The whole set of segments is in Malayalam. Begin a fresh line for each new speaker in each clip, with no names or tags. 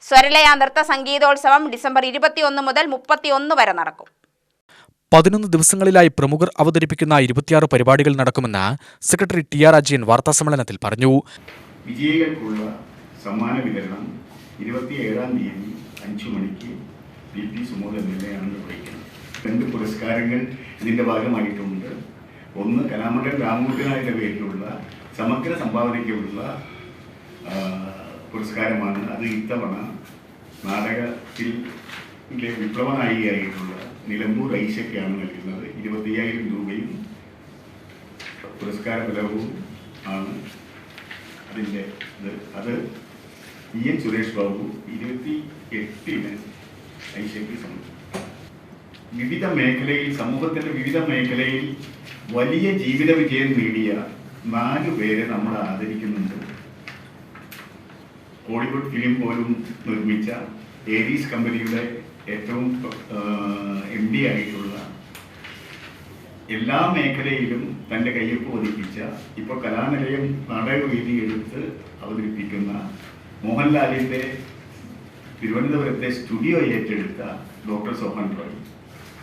സ്വരലയ നൃത്ത സംഗീതോത്സവം ഡിസംബർ 21 മുതൽ 31 വരെ നടക്കും.
11 ദിവസങ്ങളിലായി പ്രമുഖർ അവതരിപ്പിക്കുന്ന 26 പരിപാടികൾ നടക്കുമെന്ന് സെക്രട്ടറി ടി.ആർ. അജയൻ വാർത്താസമ്മേളനത്തിൽ പറഞ്ഞു.
വിജയികൾക്കുള്ള സമ്മാന വിതരണം 27-ാം തീയതി 5 മണിക്ക് PP സുമോദ് MLA നിർവഹിക്കുന്നത്. 2 പുരസ്കാരങ്ങൾ ഇതിന്റെ ഭാഗമായിട്ടുണ്ട്. ഒന്ന് കലാമണ്ഡലം രാമകുട്ടിനായുടെ പേരിലുള്ള സമഗ്ര സംഭാവനയ്ക്കുള്ള പുരസ്കാരമാണ്. അത് ഇത്തവണ നാടകത്തിൽ വിപ്ലവ നായികയായിട്ടുള്ള നിലമ്പൂർ ഐശയ്ക്കാണ് നൽകുന്നത്. 25,000 രൂപയും പുരസ്കാര ഫലവും ആണ് അതിൻ്റെ ഇത്. അത് EN സുരേഷ് ബാബു 28-ന് ഐശയ്ക്ക് സമർപ്പിക്കും. വിവിധ മേഖലയിൽ, സമൂഹത്തിൻ്റെ വിവിധ മേഖലയിൽ വലിയ ജീവിത വിജയം നേടിയ 4 പേരെ നമ്മൾ ആദരിക്കുന്നുണ്ട്. ഹോളിവുഡ് ഫിലിം പോലും നിർമ്മിച്ച ഏരീസ് കമ്പനിയുടെ ഏറ്റവും MD ആയിട്ടുള്ള, എല്ലാ മേഖലയിലും തൻ്റെ കയ്യൊപ്പ് പതിപ്പിച്ച, ഇപ്പോൾ കലാനിലയം നാടകവേദി എടുത്ത് അവതരിപ്പിക്കുന്ന മോഹൻലാലിൻ്റെ തിരുവനന്തപുരത്തെ സ്റ്റുഡിയോ ഏറ്റെടുത്ത ഡോക്ടർ സോഹൻ റോയ്,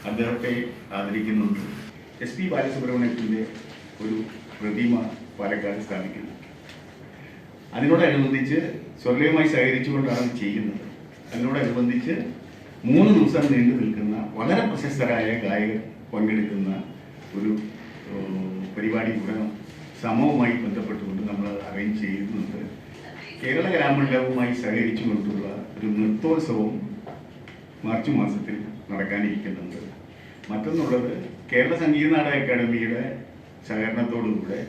അദ്ദേഹത്തെ ആദരിക്കുന്നുണ്ട്. SP ബാലസുബ്രഹ്മണ്യത്തിൻ്റെ ഒരു പ്രതിമ പാലക്കാട് സ്ഥാപിക്കുന്നു. അതിനോടനുബന്ധിച്ച് സ്വർലയുമായി സഹകരിച്ചുകൊണ്ടാണ് ചെയ്യുന്നത്. അതിനോടനുബന്ധിച്ച് 3 ദിവസം നീണ്ടു നിൽക്കുന്ന വളരെ പ്രശസ്തരായ ഗായകർ പങ്കെടുക്കുന്ന ഒരു പരിപാടി കൂടെ സമവുമായി ബന്ധപ്പെട്ടുകൊണ്ട് നമ്മൾ അറേഞ്ച് ചെയ്യുന്നുണ്ട്. കേരള കലാമണ്ഡലവുമായി സഹകരിച്ചുകൊണ്ടുള്ള ഒരു നൃത്തോത്സവം മാർച്ച് മാസത്തിൽ നടക്കാനിരിക്കുന്നുണ്ട്. മറ്റൊന്നുള്ളത്, കേരള സംഗീത നാടക അക്കാദമിയുടെ സഹകരണത്തോടുകൂടെ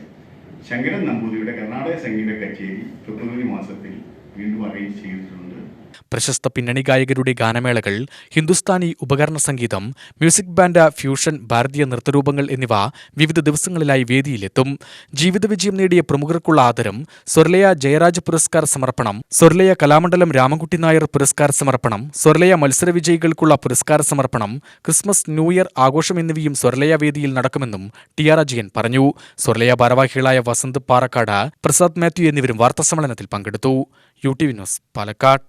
ശങ്കരൻ നമ്പൂതിരിയുടെ കർണാടക സംഗീത കച്ചേരി ഫെബ്രുവരി മാസത്തിൽ വീണ്ടും അറേഞ്ച് ചെയ്തിട്ടുണ്ട്.
പ്രശസ്ത പിന്നണി ഗായകരുടെ ഗാനമേളകൾ, ഹിന്ദുസ്ഥാനി ഉപകരണ സംഗീതം, മ്യൂസിക് ബാൻഡ്, ഫ്യൂഷൻ, ഭാരതീയ നൃത്തരൂപങ്ങൾ എന്നിവ വിവിധ ദിവസങ്ങളിലായി വേദിയിലെത്തും. ജീവിത വിജയം നേടിയ പ്രമുഖർക്കുള്ള ആദരം, സ്വരലയ ജയരാജ് പുരസ്കാര സമർപ്പണം, സ്വരലയ കലാമണ്ഡലം രാമൻകുട്ടി നായർ പുരസ്കാര സമർപ്പണം, സ്വരലയ മത്സര വിജയികൾക്കുള്ള പുരസ്കാര സമർപ്പണം, ക്രിസ്മസ്, ന്യൂ ഇയർ ആഘോഷം എന്നിവയും സ്വരലയ വേദിയിൽ നടക്കുമെന്നും ടി.ആർ. അജയൻ പറഞ്ഞു. സ്വരലയ ഭാരവാഹികളായ വസന്ത് പാറക്കാട്, പ്രസാദ് മാത്യു എന്നിവരും വാർത്താസമ്മേളനത്തിൽ പങ്കെടുത്തു. UTV news, Palakkad.